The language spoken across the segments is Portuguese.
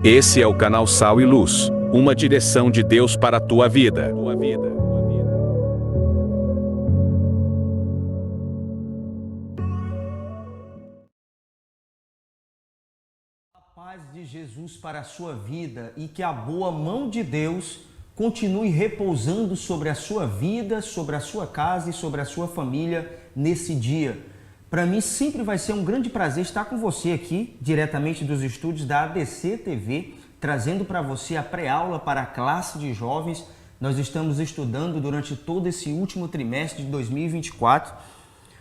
Esse é o canal Sal e Luz, uma direção de Deus para a tua vida. A paz de Jesus para a sua vida e que a boa mão de Deus continue repousando sobre a sua vida, sobre a sua casa e sobre a sua família nesse dia. Para mim sempre vai ser um grande prazer estar com você aqui, diretamente dos estúdios da ADC TV, trazendo para você a pré-aula para a classe de jovens. Nós estamos estudando durante todo esse último trimestre de 2024,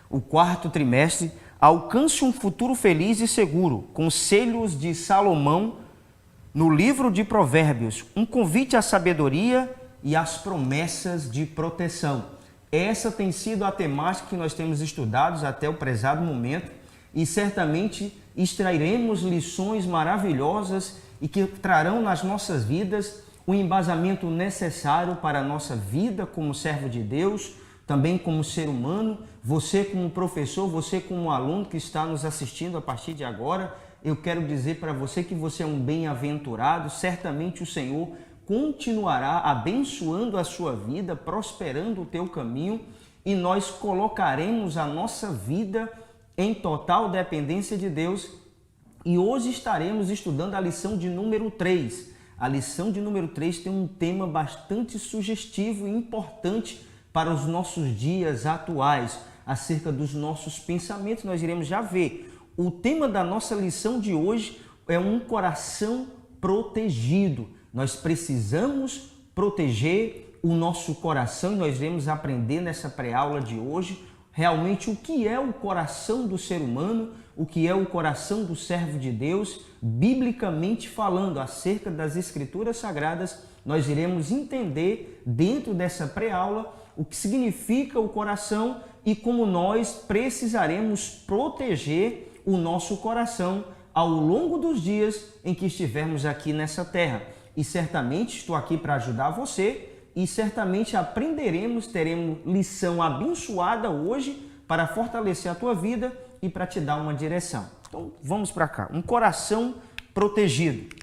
o quarto trimestre, Alcance um futuro feliz e seguro, Conselhos de Salomão, no livro de Provérbios, um convite à sabedoria e às promessas de proteção. Essa tem sido a temática que nós temos estudado até o prezado momento e certamente extrairemos lições maravilhosas e que trarão nas nossas vidas o embasamento necessário para a nossa vida como servo de Deus, também como ser humano, você como professor, você como aluno que está nos assistindo a partir de agora. Eu quero dizer para você que você é um bem-aventurado, certamente o Senhor continuará abençoando a sua vida, prosperando o teu caminho e nós colocaremos a nossa vida em total dependência de Deus. E hoje estaremos estudando a lição de número 3. A lição de número 3 tem um tema bastante sugestivo e importante para os nossos dias atuais, acerca dos nossos pensamentos. Nós iremos já ver. O tema da nossa lição de hoje é um coração protegido. Nós precisamos proteger o nosso coração e nós iremos aprender nessa pré-aula de hoje realmente o que é o coração do ser humano, o que é o coração do servo de Deus, biblicamente falando, acerca das Escrituras Sagradas. Nós iremos entender dentro dessa pré-aula o que significa o coração e como nós precisaremos proteger o nosso coração ao longo dos dias em que estivermos aqui nessa terra. E certamente estou aqui para ajudar você e certamente aprenderemos, teremos lição abençoada hoje para fortalecer a tua vida e para te dar uma direção. Então vamos para cá. Um coração protegido.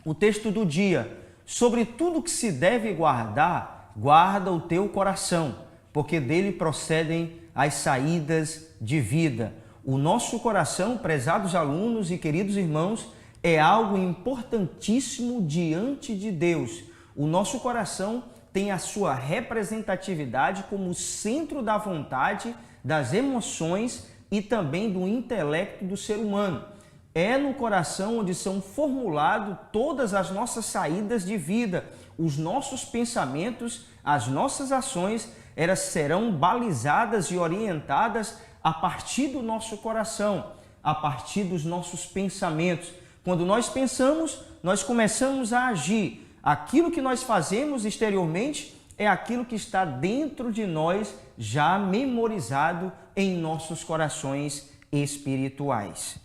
O texto do dia: sobre tudo que se deve guardar, guarda o teu coração, porque dele procedem as saídas de vida. O nosso coração, prezados alunos e queridos irmãos, é algo importantíssimo diante de Deus. O nosso coração tem a sua representatividade como centro da vontade, das emoções e também do intelecto do ser humano. É no coração onde são formuladas todas as nossas saídas de vida. Os nossos pensamentos, as nossas ações, elas serão balizadas e orientadas a partir do nosso coração, a partir dos nossos pensamentos. Quando nós pensamos, nós começamos a agir. Aquilo que nós fazemos exteriormente é aquilo que está dentro de nós, já memorizado em nossos corações espirituais.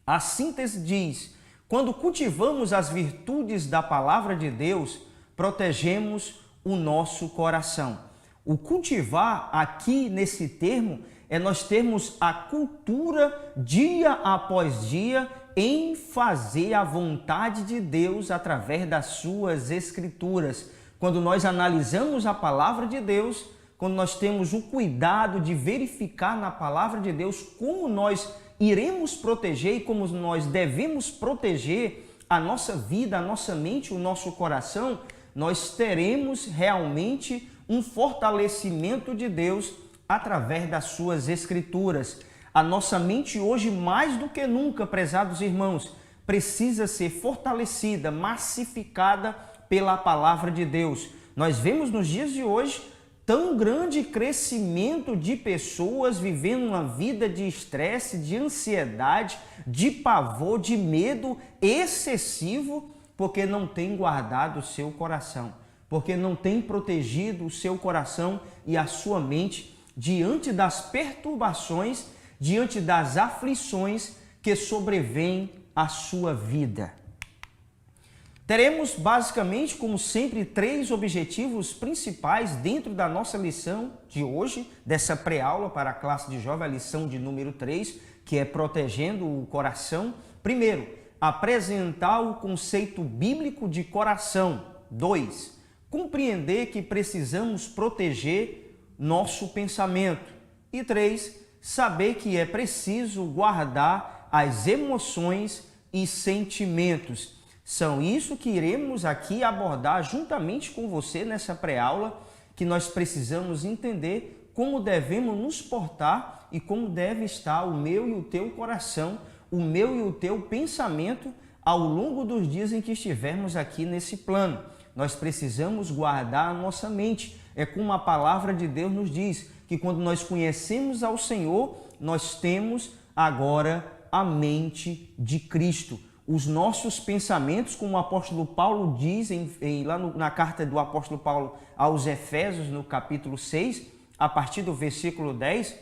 A síntese diz: quando cultivamos as virtudes da palavra de Deus, protegemos o nosso coração. O cultivar aqui nesse termo é nós termos a cultura dia após dia em fazer a vontade de Deus através das suas escrituras. Quando nós analisamos a palavra de Deus, quando nós temos o cuidado de verificar na palavra de Deus como nós iremos proteger e como nós devemos proteger a nossa vida, a nossa mente, o nosso coração, nós teremos realmente um fortalecimento de Deus através das suas escrituras. A nossa mente hoje, mais do que nunca, prezados irmãos, precisa ser fortalecida, massificada pela palavra de Deus. Nós vemos nos dias de hoje tão grande crescimento de pessoas vivendo uma vida de estresse, de ansiedade, de pavor, de medo excessivo, porque não tem guardado o seu coração, porque não tem protegido o seu coração e a sua mente diante das perturbações, diante das aflições que sobrevêm à sua vida. Teremos basicamente, como sempre, 3 objetivos principais dentro da nossa lição de hoje, dessa pré-aula para a classe de jovem, a lição de número 3, que é protegendo o coração. Primeiro, apresentar o conceito bíblico de coração. 2. Compreender que precisamos proteger nosso pensamento. E 3. Saber que é preciso guardar as emoções e sentimentos. São isso que iremos aqui abordar juntamente com você nessa pré-aula, que nós precisamos entender como devemos nos portar e como deve estar o meu e o teu coração, o meu e o teu pensamento ao longo dos dias em que estivermos aqui nesse plano. Nós precisamos guardar a nossa mente. É como a palavra de Deus nos diz, que quando nós conhecemos ao Senhor, nós temos agora a mente de Cristo. Os nossos pensamentos, como o apóstolo Paulo diz lá na carta do apóstolo Paulo aos Efésios, no capítulo 6, a partir do versículo 10,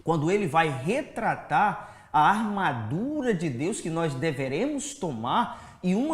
quando ele vai retratar a armadura de Deus que nós deveremos tomar, e um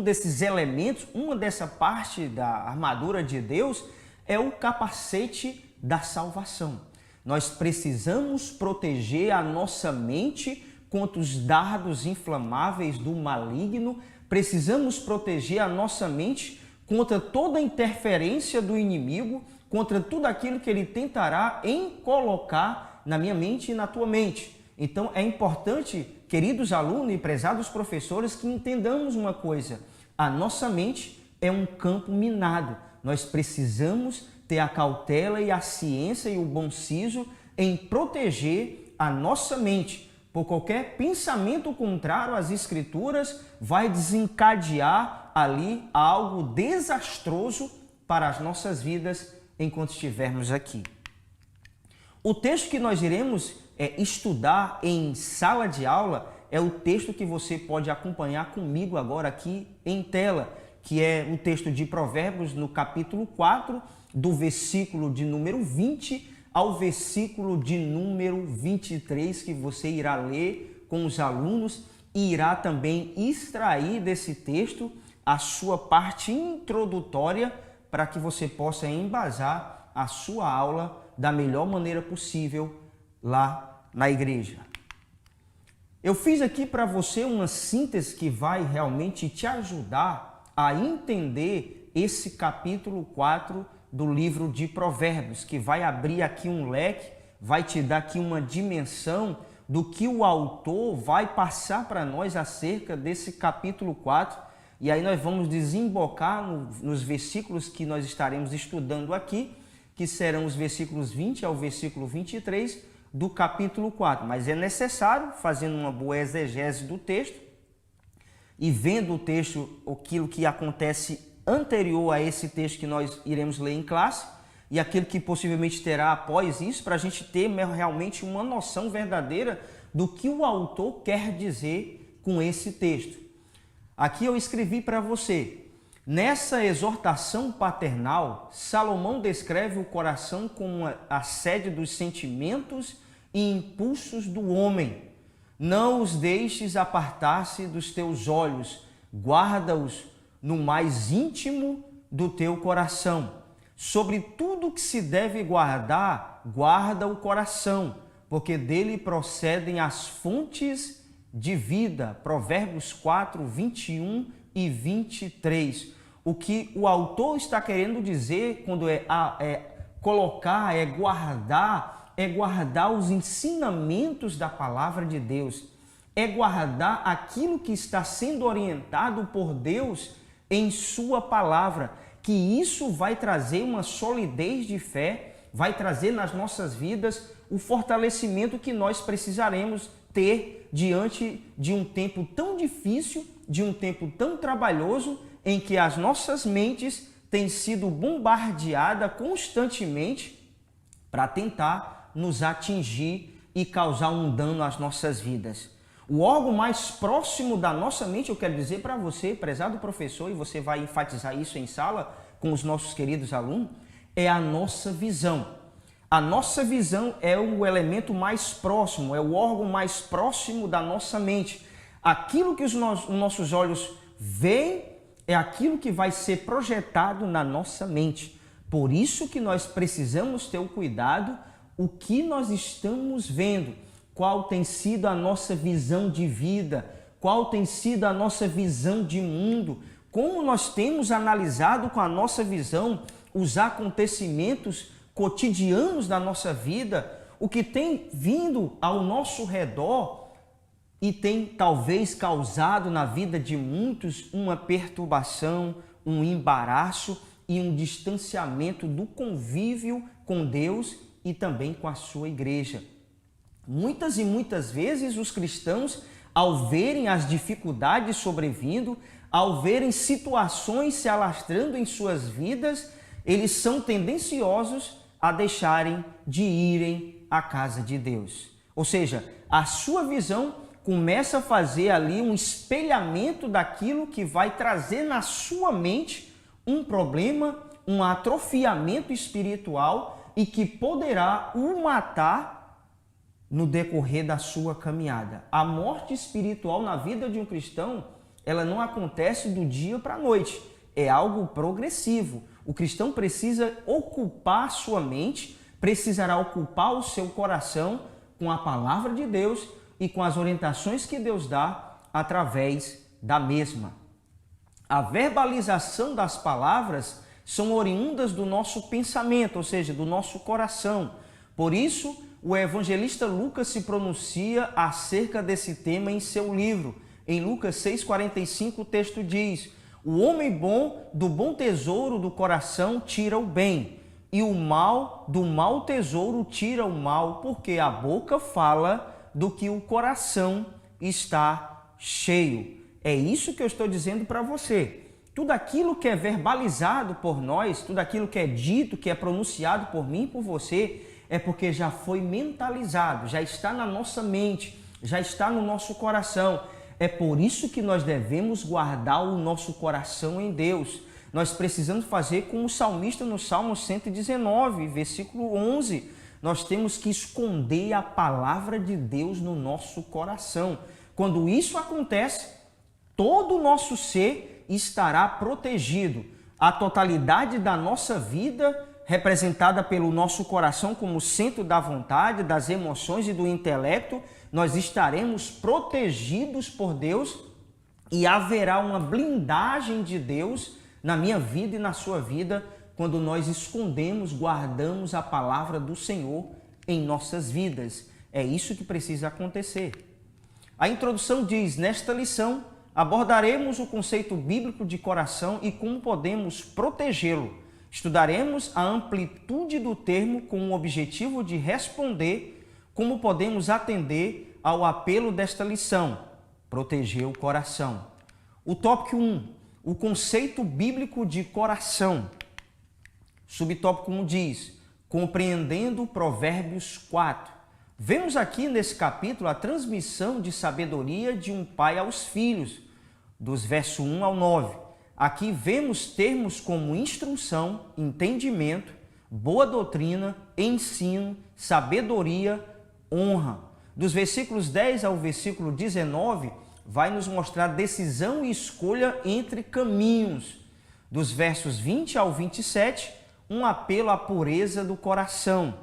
desses elementos, uma dessa parte da armadura de Deus é o capacete da salvação. Nós precisamos proteger a nossa mente contra os dardos inflamáveis do maligno, precisamos proteger a nossa mente contra toda interferência do inimigo, contra tudo aquilo que ele tentará em colocar na minha mente e na tua mente. Então é importante, queridos alunos e prezados professores, que entendamos uma coisa: a nossa mente é um campo minado. Nós precisamos ter a cautela e a ciência e o bom siso em proteger a nossa mente, por qualquer pensamento contrário às Escrituras vai desencadear ali algo desastroso para as nossas vidas enquanto estivermos aqui. O texto que nós iremos estudar em sala de aula é o texto que você pode acompanhar comigo agora aqui em tela, que é o texto de Provérbios no capítulo 4, do versículo de número 20 ao versículo de número 23, que você irá ler com os alunos e irá também extrair desse texto a sua parte introdutória para que você possa embasar a sua aula da melhor maneira possível lá na igreja. Eu fiz aqui para você uma síntese que vai realmente te ajudar a entender esse capítulo 4 do livro de Provérbios, que vai abrir aqui um leque, vai te dar aqui uma dimensão do que o autor vai passar para nós acerca desse capítulo 4. E aí nós vamos desembocar nos versículos que nós estaremos estudando aqui, que serão os versículos 20 ao versículo 23 do capítulo 4. Mas é necessário, fazendo uma boa exegese do texto e vendo o texto, aquilo que acontece anterior a esse texto que nós iremos ler em classe e aquilo que possivelmente terá após isso, para a gente ter realmente uma noção verdadeira do que o autor quer dizer com esse texto. Aqui eu escrevi para você: nessa exortação paternal, Salomão descreve o coração como a sede dos sentimentos e impulsos do homem. Não os deixes apartar-se dos teus olhos, guarda-os no mais íntimo do teu coração. Sobre tudo que se deve guardar, guarda o coração, porque dele procedem as fontes de vida. Provérbios 4, 21 e 23. O que o autor está querendo dizer quando colocar, é guardar os ensinamentos da palavra de Deus, é guardar aquilo que está sendo orientado por Deus em sua palavra, que isso vai trazer uma solidez de fé, vai trazer nas nossas vidas o fortalecimento que nós precisaremos ter diante de um tempo tão difícil, de um tempo tão trabalhoso, em que as nossas mentes têm sido bombardeadas constantemente para tentar nos atingir e causar um dano às nossas vidas. O órgão mais próximo da nossa mente, eu quero dizer para você, prezado professor, e você vai enfatizar isso em sala com os nossos queridos alunos, é a nossa visão. A nossa visão é o elemento mais próximo, é o órgão mais próximo da nossa mente. Aquilo que os nossos olhos veem é aquilo que vai ser projetado na nossa mente. Por isso que nós precisamos ter o cuidado, o que nós estamos vendo, qual tem sido a nossa visão de vida, qual tem sido a nossa visão de mundo, como nós temos analisado com a nossa visão os acontecimentos cotidianos da nossa vida, o que tem vindo ao nosso redor e tem talvez causado na vida de muitos uma perturbação, um embaraço e um distanciamento do convívio com Deus e também com a sua igreja. Muitas e muitas vezes os cristãos, ao verem as dificuldades sobrevindo, ao verem situações se alastrando em suas vidas, eles são tendenciosos a deixarem de irem à casa de Deus. Ou seja, a sua visão começa a fazer ali um espelhamento daquilo que vai trazer na sua mente um problema, um atrofiamento espiritual e que poderá o matar no decorrer da sua caminhada. A morte espiritual na vida de um cristão, ela não acontece do dia para a noite, é algo progressivo. O cristão precisa ocupar sua mente, precisará ocupar o seu coração com a palavra de Deus e com as orientações que Deus dá através da mesma. A verbalização das palavras são oriundas do nosso pensamento, ou seja, do nosso coração. Por isso, o evangelista Lucas se pronuncia acerca desse tema em seu livro. Em Lucas 6,45 o texto diz: o homem bom do bom tesouro do coração tira o bem, e o mal do mau tesouro tira o mal, porque a boca fala do que o coração está cheio. É isso que eu estou dizendo para você. Tudo aquilo que é verbalizado por nós, tudo aquilo que é dito, que é pronunciado por mim e por você, é porque já foi mentalizado, já está na nossa mente, já está no nosso coração. É por isso que nós devemos guardar o nosso coração em Deus. Nós precisamos fazer como o salmista no Salmo 119, versículo 11. Nós temos que esconder a palavra de Deus no nosso coração. Quando isso acontece, todo o nosso ser estará protegido. A totalidade da nossa vida, representada pelo nosso coração como centro da vontade, das emoções e do intelecto, nós estaremos protegidos por Deus e haverá uma blindagem de Deus na minha vida e na sua vida quando nós escondemos, guardamos a palavra do Senhor em nossas vidas. É isso que precisa acontecer. A introdução diz: nesta lição abordaremos o conceito bíblico de coração e como podemos protegê-lo. Estudaremos a amplitude do termo com o objetivo de responder como podemos atender ao apelo desta lição: proteger o coração. O tópico 1, o conceito bíblico de coração. Subtópico 1 diz: compreendendo Provérbios 4. Vemos aqui nesse capítulo a transmissão de sabedoria de um pai aos filhos, dos versos 1 ao 9. Aqui vemos termos como instrução, entendimento, boa doutrina, ensino, sabedoria, honra. Dos versículos 10 ao versículo 19, vai nos mostrar decisão e escolha entre caminhos. Dos versos 20 ao 27, um apelo à pureza do coração.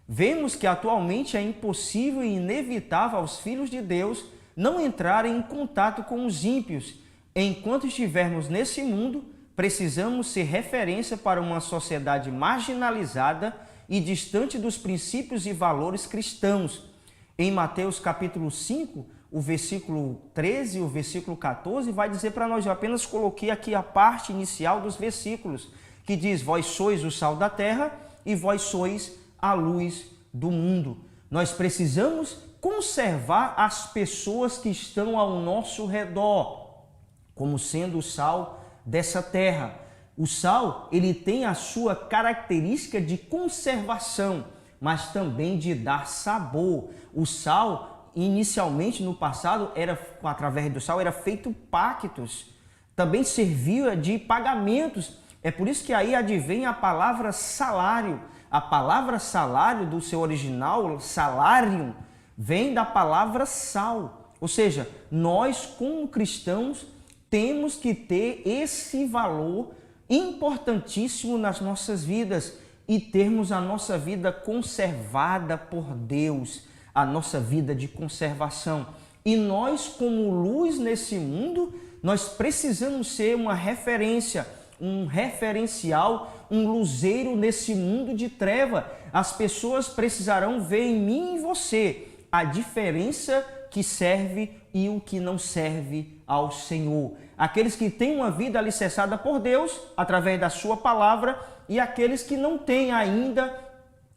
Vemos que atualmente é impossível e inevitável aos filhos de Deus não entrarem em contato com os ímpios. Enquanto estivermos nesse mundo, precisamos ser referência para uma sociedade marginalizada e distante dos princípios e valores cristãos. Em Mateus capítulo 5, o versículo 13 e o versículo 14 vai dizer para nós, eu apenas coloquei aqui a parte inicial dos versículos, que diz: vós sois o sal da terra e vós sois a luz do mundo. Nós precisamos conservar as pessoas que estão ao nosso redor como sendo o sal dessa terra. O sal, ele tem a sua característica de conservação, mas também de dar sabor. O sal, inicialmente no passado, através do sal, era feito pactos. Também servia de pagamentos. É por isso que aí advém a palavra salário. A palavra salário, do seu original, salarium, vem da palavra sal. Ou seja, nós como cristãos temos que ter esse valor importantíssimo nas nossas vidas e termos a nossa vida conservada por Deus, a nossa vida de conservação. E nós, como luz nesse mundo, nós precisamos ser uma referência, um referencial, um luzeiro nesse mundo de treva. As pessoas precisarão ver em mim e em você a diferença que serve e o que não serve ao Senhor. Aqueles que têm uma vida alicerçada por Deus, através da sua palavra, e aqueles que não têm ainda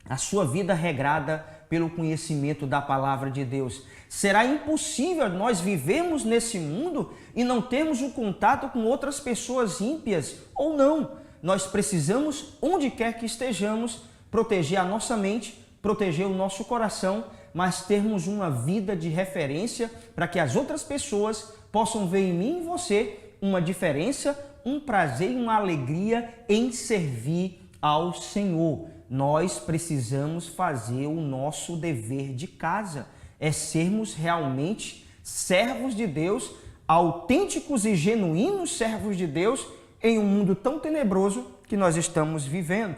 a sua vida regrada pelo conhecimento da palavra de Deus. Será impossível nós vivermos nesse mundo e não termos o contato com outras pessoas ímpias ou não. Nós precisamos, onde quer que estejamos, proteger a nossa mente, proteger o nosso coração, mas termos uma vida de referência para que as outras pessoas possam ver em mim e em você uma diferença, um prazer e uma alegria em servir ao Senhor. Nós precisamos fazer o nosso dever de casa, é sermos realmente servos de Deus, autênticos e genuínos servos de Deus em um mundo tão tenebroso que nós estamos vivendo.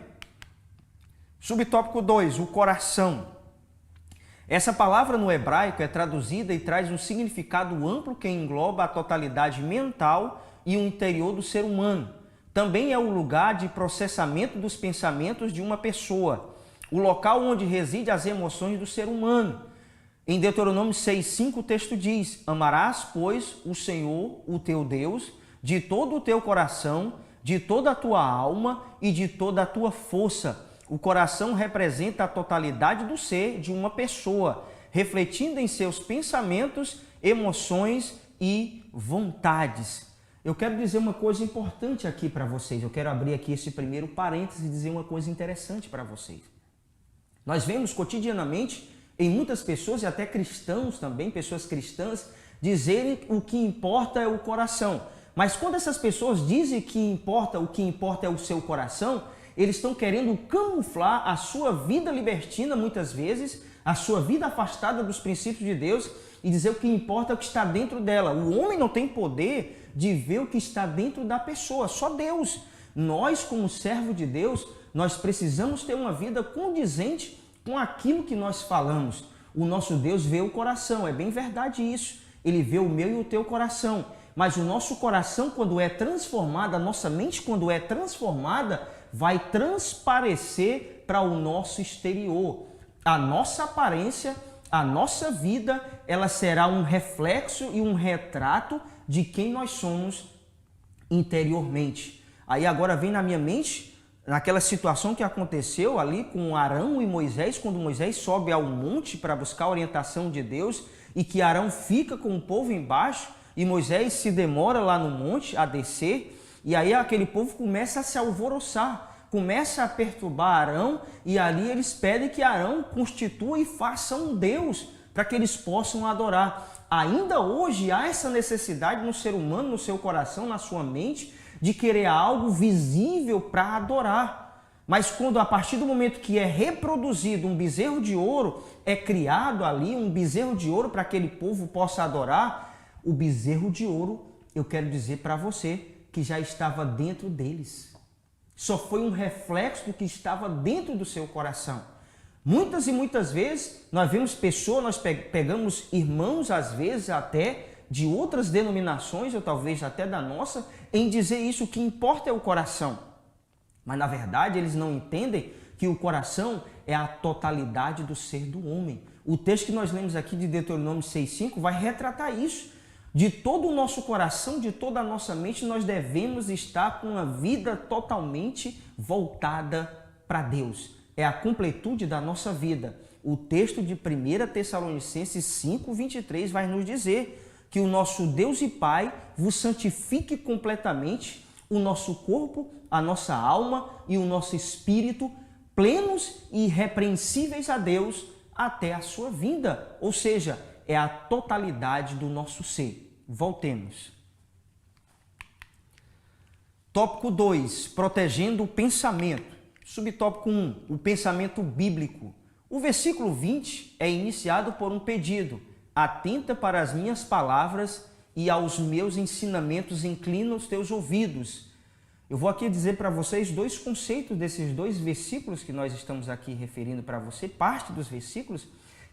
Subtópico 2, o coração. Essa palavra no hebraico é traduzida e traz um significado amplo que engloba a totalidade mental e o interior do ser humano. Também é o lugar de processamento dos pensamentos de uma pessoa, o local onde residem as emoções do ser humano. Em Deuteronômio 6,5 o texto diz: amarás, pois, o Senhor, o teu Deus, de todo o teu coração, de toda a tua alma e de toda a tua força. O coração representa a totalidade do ser de uma pessoa, refletindo em seus pensamentos, emoções e vontades. Eu quero dizer uma coisa importante aqui para vocês. Eu quero abrir aqui esse primeiro parênteses e dizer uma coisa interessante para vocês. Nós vemos cotidianamente em muitas pessoas, e até cristãos também, pessoas cristãs, dizerem o que importa é o coração. Mas quando essas pessoas dizem que o que importa é o seu coração, eles estão querendo camuflar a sua vida libertina, muitas vezes, a sua vida afastada dos princípios de Deus, e dizer o que importa é o que está dentro dela. O homem não tem poder de ver o que está dentro da pessoa, só Deus. Nós, como servo de Deus, nós precisamos ter uma vida condizente com aquilo que nós falamos. O nosso Deus vê o coração, é bem verdade isso. Ele vê o meu e o teu coração. Mas o nosso coração, quando é transformado, a nossa mente, quando é transformada, vai transparecer para o nosso exterior. A nossa aparência, a nossa vida, ela será um reflexo e um retrato de quem nós somos interiormente. Aí agora vem na minha mente naquela situação que aconteceu ali com Arão e Moisés, quando Moisés sobe ao monte para buscar a orientação de Deus e que Arão fica com o povo embaixo e Moisés se demora lá no monte a descer, e aí aquele povo começa a se alvoroçar, começa a perturbar Arão, e ali eles pedem que Arão constitua e faça um Deus para que eles possam adorar. Ainda hoje há essa necessidade no ser humano, no seu coração, na sua mente, de querer algo visível para adorar. Mas quando a partir do momento que é reproduzido um bezerro de ouro, é criado ali um bezerro de ouro para que aquele povo possa adorar, o bezerro de ouro, eu quero dizer para você que já estava dentro deles. Só foi um reflexo do que estava dentro do seu coração. Muitas e muitas vezes nós vemos pessoas, nós pegamos irmãos, às vezes até de outras denominações, ou talvez até da nossa, em dizer isso, o que importa é o coração. Mas na verdade eles não entendem que o coração é a totalidade do ser do homem. O texto que nós lemos aqui de Deuteronômio 6,5 vai retratar isso. De todo o nosso coração, de toda a nossa mente, nós devemos estar com uma vida totalmente voltada para Deus. É a completude da nossa vida. O texto de 1 Tessalonicenses 5:23 vai nos dizer que o nosso Deus e Pai vos santifique completamente o nosso corpo, a nossa alma e o nosso espírito, plenos e irrepreensíveis a Deus até a sua vinda. Ou seja, é a totalidade do nosso ser. Voltemos. Tópico 2, protegendo o pensamento. Subtópico 1, o pensamento bíblico. O versículo 20 é iniciado por um pedido. Atenta para as minhas palavras e aos meus ensinamentos inclina os teus ouvidos. Eu vou aqui dizer para vocês dois conceitos desses dois versículos que nós estamos aqui referindo para você, parte dos versículos,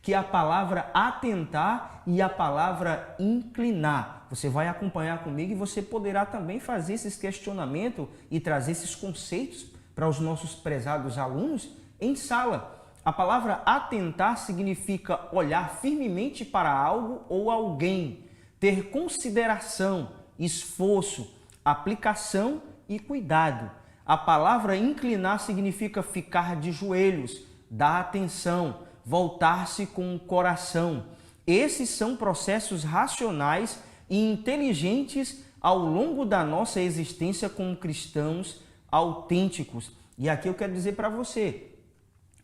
que é a palavra atentar e a palavra inclinar. Você vai acompanhar comigo e você poderá também fazer esses questionamentos e trazer esses conceitos para os nossos prezados alunos em sala. A palavra atentar significa olhar firmemente para algo ou alguém, ter consideração, esforço, aplicação e cuidado. A palavra inclinar significa ficar de joelhos, dar atenção, voltar-se com o coração. Esses são processos racionais e inteligentes ao longo da nossa existência como cristãos autênticos. E aqui eu quero dizer para você,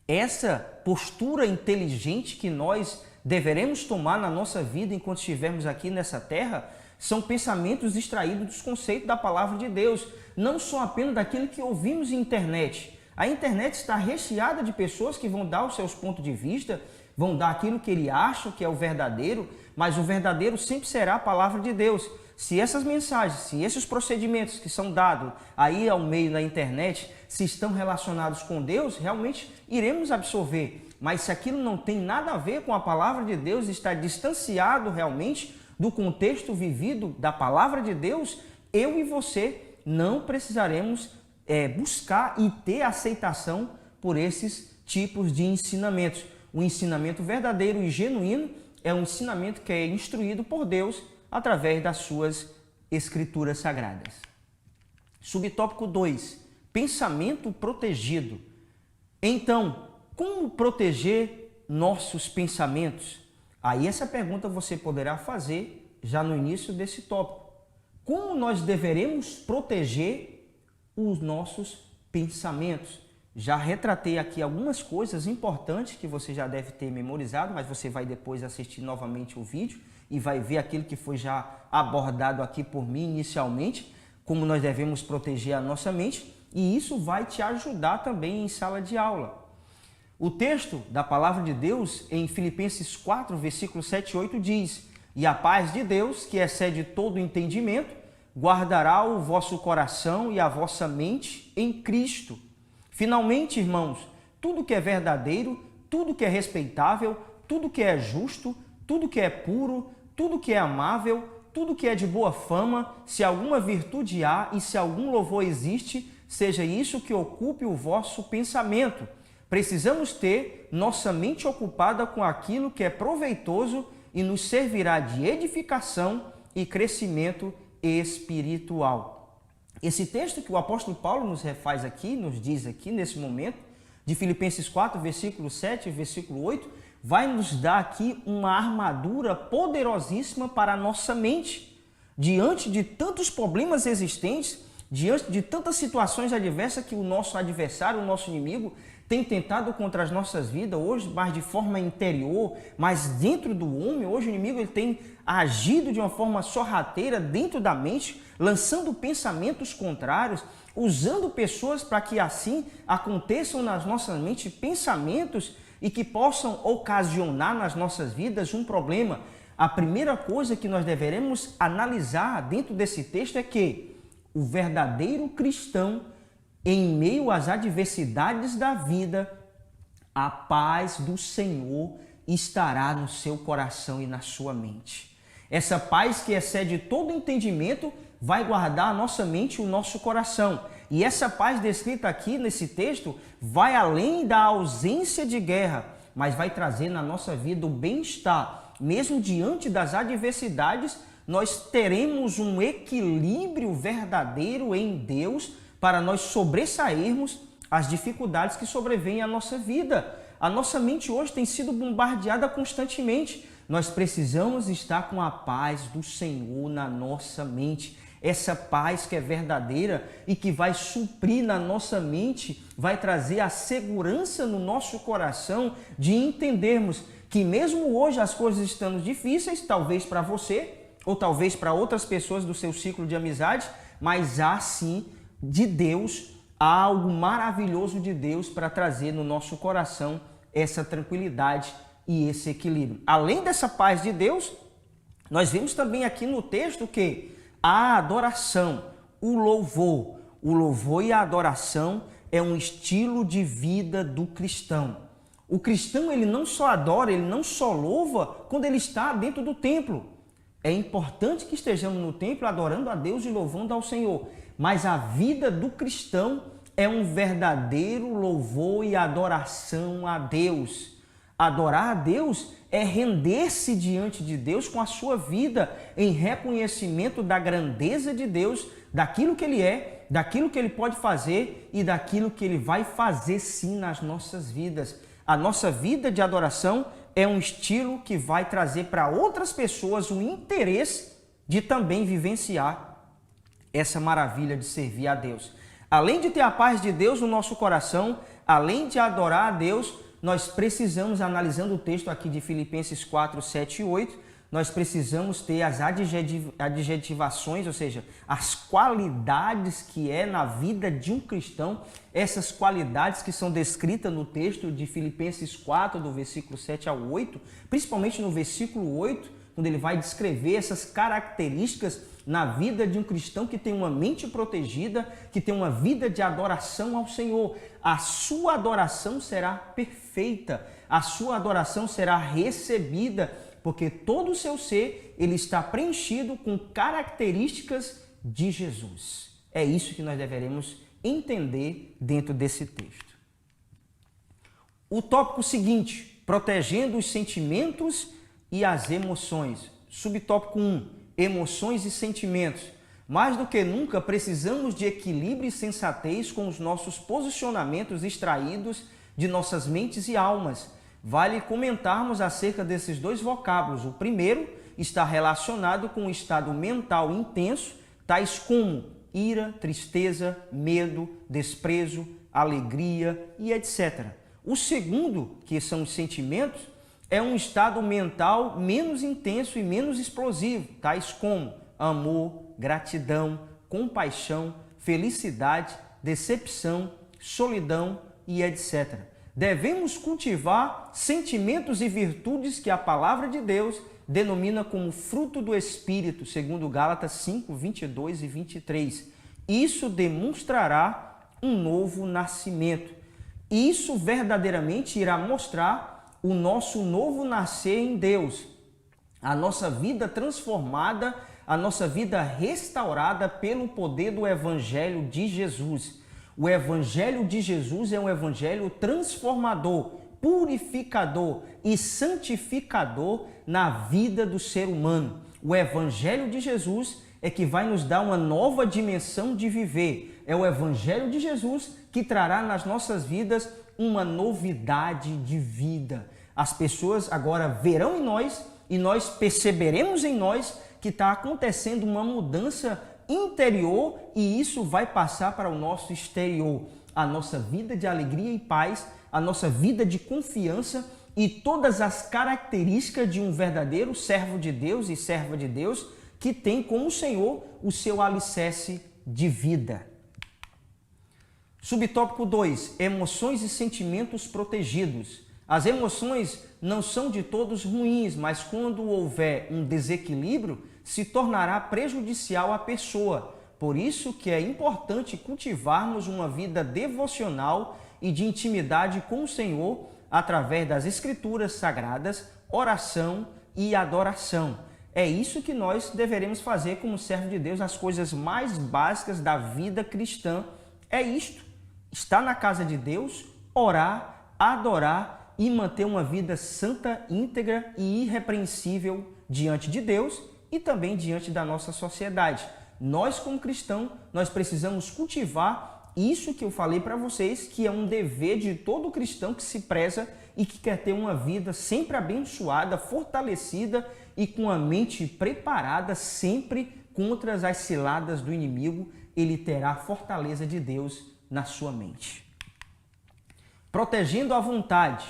essa postura inteligente que nós deveremos tomar na nossa vida enquanto estivermos aqui nessa terra, são pensamentos extraídos dos conceitos da palavra de Deus, não só apenas daquilo que ouvimos na internet. A internet está recheada de pessoas que vão dar os seus pontos de vista, vão dar aquilo que ele acha que é o verdadeiro, mas o verdadeiro sempre será a palavra de Deus. Se essas mensagens, se esses procedimentos que são dados aí ao meio da internet, se estão relacionados com Deus, realmente iremos absorver. Mas se aquilo não tem nada a ver com a palavra de Deus, está distanciado realmente do contexto vivido da palavra de Deus, eu e você não precisaremos buscar e ter aceitação por esses tipos de ensinamentos. O ensinamento verdadeiro e genuíno é um ensinamento que é instruído por Deus através das suas escrituras sagradas. Subtópico 2. Pensamento protegido. Então, como proteger nossos pensamentos? Aí essa pergunta você poderá fazer já no início desse tópico. Como nós deveremos proteger os nossos pensamentos? Já retratei aqui algumas coisas importantes que você já deve ter memorizado, mas você vai depois assistir novamente o vídeo e vai ver aquilo que foi já abordado aqui por mim inicialmente, como nós devemos proteger a nossa mente, e isso vai te ajudar também em sala de aula. O texto da palavra de Deus em Filipenses 4, versículo 7 e 8 diz: "E a paz de Deus, que excede todo entendimento, guardará o vosso coração e a vossa mente em Cristo." Finalmente, irmãos, tudo que é verdadeiro, tudo que é respeitável, tudo que é justo, tudo que é puro, tudo que é amável, tudo que é de boa fama, se alguma virtude há e se algum louvor existe, seja isso que ocupe o vosso pensamento. Precisamos ter nossa mente ocupada com aquilo que é proveitoso e nos servirá de edificação e crescimento espiritual. Esse texto que o apóstolo Paulo nos refaz aqui, nos diz aqui nesse momento, de Filipenses 4, versículo 7 e versículo 8, vai nos dar aqui uma armadura poderosíssima para a nossa mente. Diante de tantos problemas existentes, diante de tantas situações adversas que o nosso adversário, o nosso inimigo, tem tentado contra as nossas vidas hoje, mas de forma interior, mas dentro do homem, hoje o inimigo ele tem agido de uma forma sorrateira dentro da mente, lançando pensamentos contrários, usando pessoas para que assim aconteçam nas nossas mentes pensamentos e que possam ocasionar nas nossas vidas um problema. A primeira coisa que nós deveremos analisar dentro desse texto é que o verdadeiro cristão, em meio às adversidades da vida, a paz do Senhor estará no seu coração e na sua mente. Essa paz que excede todo entendimento vai guardar a nossa mente e o nosso coração. E essa paz descrita aqui nesse texto vai além da ausência de guerra, mas vai trazer na nossa vida o bem-estar. Mesmo diante das adversidades, nós teremos um equilíbrio verdadeiro em Deus para nós sobressairmos as dificuldades que sobrevêm à nossa vida. A nossa mente hoje tem sido bombardeada constantemente. Nós precisamos estar com a paz do Senhor na nossa mente. Essa paz que é verdadeira e que vai suprir na nossa mente, vai trazer a segurança no nosso coração de entendermos que mesmo hoje as coisas estão difíceis, talvez para você ou talvez para outras pessoas do seu ciclo de amizade, mas há sim de Deus, há algo maravilhoso de Deus para trazer no nosso coração essa tranquilidade e esse equilíbrio. Além dessa paz de Deus, nós vemos também aqui no texto que a adoração, o louvor e a adoração é um estilo de vida do cristão. O cristão, ele não só adora, ele não só louva quando ele está dentro do templo. É importante que estejamos no templo adorando a Deus e louvando ao Senhor. Mas a vida do cristão é um verdadeiro louvor e adoração a Deus. Adorar a Deus é render-se diante de Deus com a sua vida em reconhecimento da grandeza de Deus, daquilo que Ele é, daquilo que Ele pode fazer e daquilo que Ele vai fazer sim nas nossas vidas. A nossa vida de adoração é um estilo que vai trazer para outras pessoas o interesse de também vivenciar essa maravilha de servir a Deus. Além de ter a paz de Deus no nosso coração, além de adorar a Deus, nós precisamos, analisando o texto aqui de Filipenses 4, 7 e 8, nós precisamos ter as adjetivações, ou seja, as qualidades que é na vida de um cristão, essas qualidades que são descritas no texto de Filipenses 4, do versículo 7 ao 8, principalmente no versículo 8, quando ele vai descrever essas características na vida de um cristão que tem uma mente protegida, que tem uma vida de adoração ao Senhor. A sua adoração será perfeita, a sua adoração será recebida, porque todo o seu ser ele está preenchido com características de Jesus. É isso que nós deveremos entender dentro desse texto. O tópico seguinte, protegendo os sentimentos e as emoções. Subtópico 1, emoções e sentimentos. Mais do que nunca, precisamos de equilíbrio e sensatez com os nossos posicionamentos extraídos de nossas mentes e almas. Vale comentarmos acerca desses dois vocábulos. O primeiro está relacionado com um estado mental intenso, tais como ira, tristeza, medo, desprezo, alegria e etc. O segundo, que são os sentimentos, é um estado mental menos intenso e menos explosivo, tais como amor, gratidão, compaixão, felicidade, decepção, solidão e etc. Devemos cultivar sentimentos e virtudes que a palavra de Deus denomina como fruto do Espírito, segundo Gálatas 5, 22 e 23. Isso demonstrará um novo nascimento. Isso verdadeiramente irá mostrar o nosso novo nascer em Deus, a nossa vida transformada, a nossa vida restaurada pelo poder do Evangelho de Jesus. O Evangelho de Jesus é um evangelho transformador, purificador e santificador na vida do ser humano. O Evangelho de Jesus é que vai nos dar uma nova dimensão de viver. É o Evangelho de Jesus que trará nas nossas vidas uma novidade de vida. As pessoas agora verão em nós e nós perceberemos em nós que está acontecendo uma mudança interior e isso vai passar para o nosso exterior. A nossa vida de alegria e paz, a nossa vida de confiança e todas as características de um verdadeiro servo de Deus e serva de Deus que tem como Senhor o seu alicerce de vida. Subtópico 2, emoções e sentimentos protegidos. As emoções não são de todos ruins, mas quando houver um desequilíbrio, se tornará prejudicial à pessoa. Por isso que é importante cultivarmos uma vida devocional e de intimidade com o Senhor através das Escrituras Sagradas, oração e adoração. É isso que nós deveremos fazer como servo de Deus, as coisas mais básicas da vida cristã. É isto. Estar na casa de Deus, orar, adorar e manter uma vida santa, íntegra e irrepreensível diante de Deus e também diante da nossa sociedade. Nós, como cristãos, nós precisamos cultivar isso que eu falei para vocês, que é um dever de todo cristão que se preza e que quer ter uma vida sempre abençoada, fortalecida e com a mente preparada sempre contra as ciladas do inimigo. Ele terá a fortaleza de Deus na sua mente. Protegendo a vontade.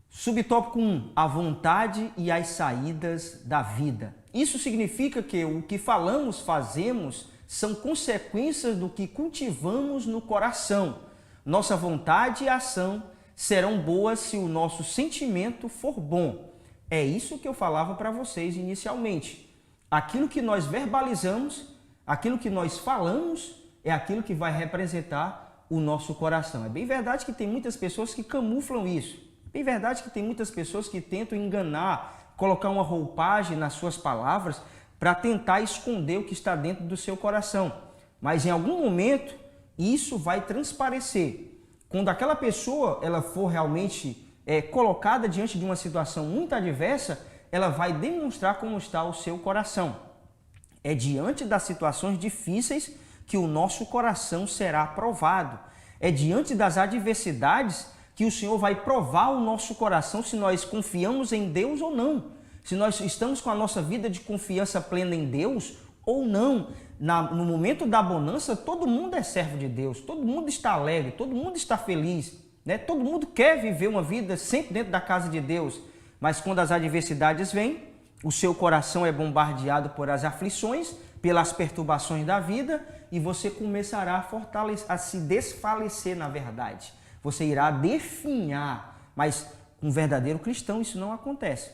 Subtópico 1, a vontade e as saídas da vida. Isso significa que o que falamos, fazemos, são consequências do que cultivamos no coração. Nossa vontade e ação serão boas se o nosso sentimento for bom. É isso que eu falava para vocês inicialmente. Aquilo que nós verbalizamos, aquilo que nós falamos, é aquilo que vai representar o nosso coração. É bem verdade que tem muitas pessoas que camuflam isso. É bem verdade que tem muitas pessoas que tentam enganar, colocar uma roupagem nas suas palavras para tentar esconder o que está dentro do seu coração. Mas em algum momento isso vai transparecer. Quando aquela pessoa ela for realmente colocada diante de uma situação muito adversa, ela vai demonstrar como está o seu coração. É diante das situações difíceis que o nosso coração será provado. É diante das adversidades que o Senhor vai provar o nosso coração se nós confiamos em Deus ou não. Se nós estamos com a nossa vida de confiança plena em Deus ou não. No momento da bonança, todo mundo é servo de Deus, todo mundo está alegre, todo mundo está feliz, né? Todo mundo quer viver uma vida sempre dentro da casa de Deus. Mas quando as adversidades vêm, o seu coração é bombardeado por as aflições, pelas perturbações da vida, e você começará a se desfalecer na verdade. Você irá definhar, mas com um verdadeiro cristão isso não acontece.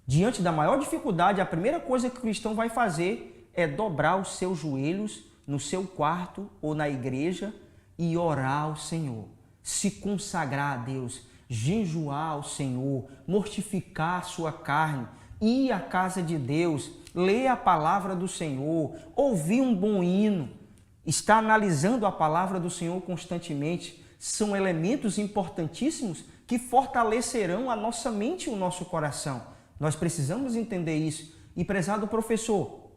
Diante da maior dificuldade, a primeira coisa que o cristão vai fazer é dobrar os seus joelhos no seu quarto ou na igreja e orar ao Senhor. Se consagrar a Deus, jejuar ao Senhor, mortificar a sua carne, ir à casa de Deus, ler a palavra do Senhor, ouvir um bom hino, estar analisando a palavra do Senhor constantemente, são elementos importantíssimos que fortalecerão a nossa mente e o nosso coração. Nós precisamos entender isso. E, prezado professor,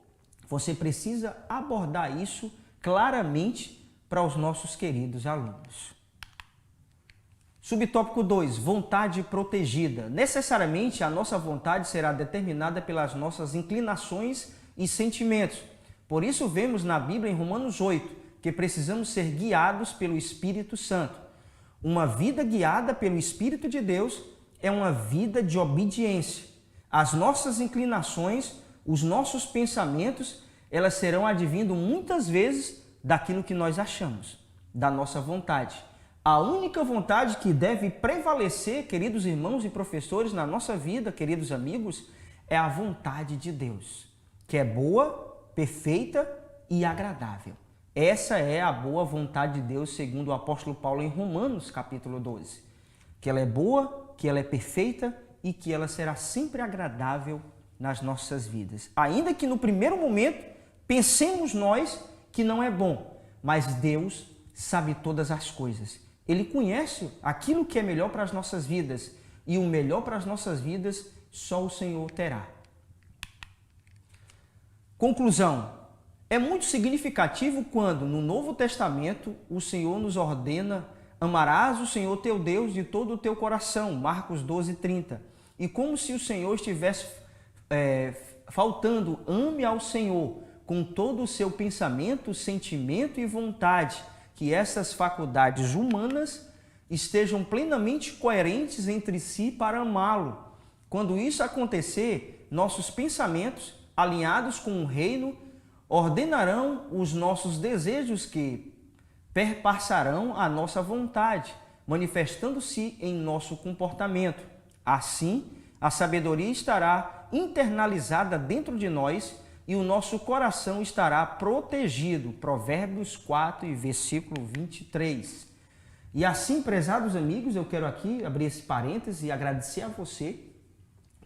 você precisa abordar isso claramente para os nossos queridos alunos. Subtópico 2, vontade protegida. Necessariamente a nossa vontade será determinada pelas nossas inclinações e sentimentos. Por isso vemos na Bíblia em Romanos 8 que precisamos ser guiados pelo Espírito Santo. Uma vida guiada pelo Espírito de Deus é uma vida de obediência. As nossas inclinações, os nossos pensamentos, elas serão advindo muitas vezes daquilo que nós achamos, da nossa vontade. A única vontade que deve prevalecer, queridos irmãos e professores, na nossa vida, queridos amigos, é a vontade de Deus, que é boa, perfeita e agradável. Essa é a boa vontade de Deus, segundo o apóstolo Paulo em Romanos, capítulo 12. Que ela é boa, que ela é perfeita e que ela será sempre agradável nas nossas vidas. Ainda que no primeiro momento pensemos nós que não é bom, mas Deus sabe todas as coisas. Ele conhece aquilo que é melhor para as nossas vidas e o melhor para as nossas vidas só o Senhor terá. Conclusão. É muito significativo quando no Novo Testamento o Senhor nos ordena: amarás o Senhor teu Deus de todo o teu coração, Marcos 12:30. E como se o Senhor estivesse faltando, ame ao Senhor com todo o seu pensamento, sentimento e vontade, que essas faculdades humanas estejam plenamente coerentes entre si para amá-lo. Quando isso acontecer, nossos pensamentos, alinhados com o reino, ordenarão os nossos desejos que perpassarão a nossa vontade, manifestando-se em nosso comportamento. Assim, a sabedoria estará internalizada dentro de nós e o nosso coração estará protegido. Provérbios 4 e versículo 23. E assim, prezados amigos, eu quero aqui abrir esse parêntese e agradecer a você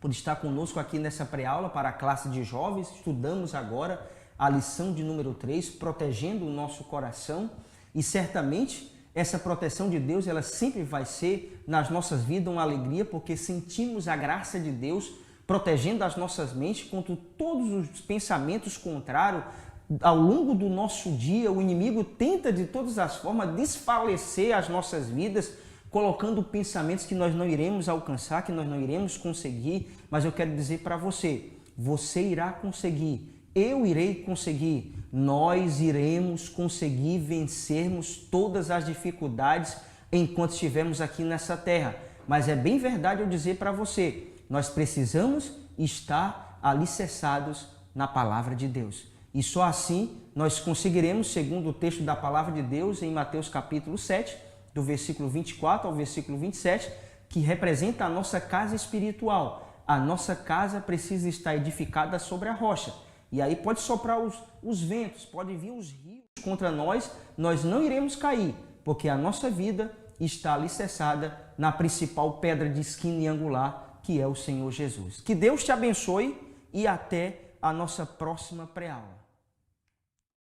por estar conosco aqui nessa pré-aula para a classe de jovens. Estudamos agora a lição de número 3, protegendo o nosso coração. E certamente essa proteção de Deus, ela sempre vai ser nas nossas vidas uma alegria, porque sentimos a graça de Deus protegendo as nossas mentes contra todos os pensamentos contrários. Ao longo do nosso dia, o inimigo tenta de todas as formas desfalecer as nossas vidas, colocando pensamentos que nós não iremos alcançar, que nós não iremos conseguir. Mas eu quero dizer para você, você irá conseguir, eu irei conseguir, nós iremos conseguir vencermos todas as dificuldades enquanto estivermos aqui nessa terra. Mas é bem verdade eu dizer para você, nós precisamos estar alicerçados na palavra de Deus. E só assim nós conseguiremos, segundo o texto da palavra de Deus em Mateus capítulo 7, do versículo 24 ao versículo 27, que representa a nossa casa espiritual. A nossa casa precisa estar edificada sobre a rocha. E aí pode soprar os ventos, pode vir os rios contra nós, nós não iremos cair, porque a nossa vida está alicerçada na principal pedra de esquina e angular, que é o Senhor Jesus. Que Deus te abençoe e até a nossa próxima pré-aula.